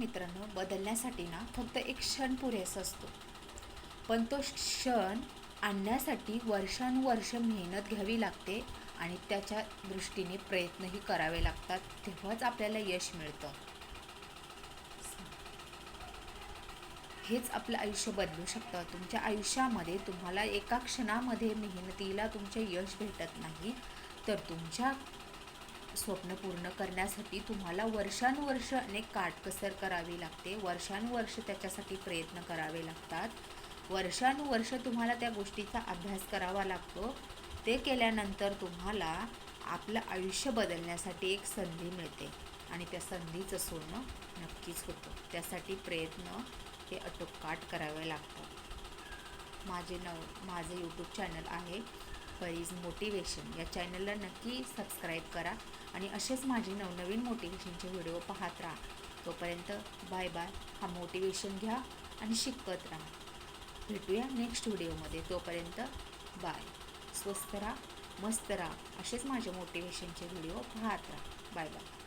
मित्रांनो, बदलण्यासाठी ना फक्त एक क्षण पुरेसा असतो, पण तो क्षण आणण्यासाठी वर्षानुवर्ष मेहनत घ्यावी लागते आणि त्याच्या दृष्टीने प्रयत्नही करावे लागतात. तेव्हाच आपल्याला यश मिळतं. हेच आपलं आयुष्य बदलू शकतं. तुमच्या आयुष्यामध्ये तुम्हाला एका क्षणामध्ये मेहनतीला तुमचे यश भेटत नाही, तर तुमच्या स्वप्न पूर्ण करण्यासाठी तुम्हाला वर्षानुवर्ष अनेक काटकसर करावी लागते. वर्षानुवर्ष त्याच्यासाठी प्रयत्न करावे लागतात. वर्षानुवर्ष तुम्हाला त्या गोष्टीचा अभ्यास करावा लागतो. ते केल्यानंतर तुम्हाला आपलं आयुष्य बदलण्यासाठी एक संधी मिळते आणि त्या संधीचं सोनं नक्कीच होतं. त्यासाठी प्रयत्न हे अटोकाट करावे लागतात. माझं यूट्यूब चॅनल आहे परीज मोटिवेशन. या चॅनलला नक्की सबस्क्राईब करा आणि असेच माझे नवनवीन मोटिवेशनचे व्हिडिओ पाहत राहा. तोपर्यंत बाय बाय. हा मोटिवेशन घ्या आणि शिकत राहा. भेटूया नेक्स्ट व्हिडिओमध्ये. तोपर्यंत बाय. स्वस्त राहा, मस्त राहा. असेच माझे मोटिवेशनचे व्हिडिओ पाहत राहा. Bye bye.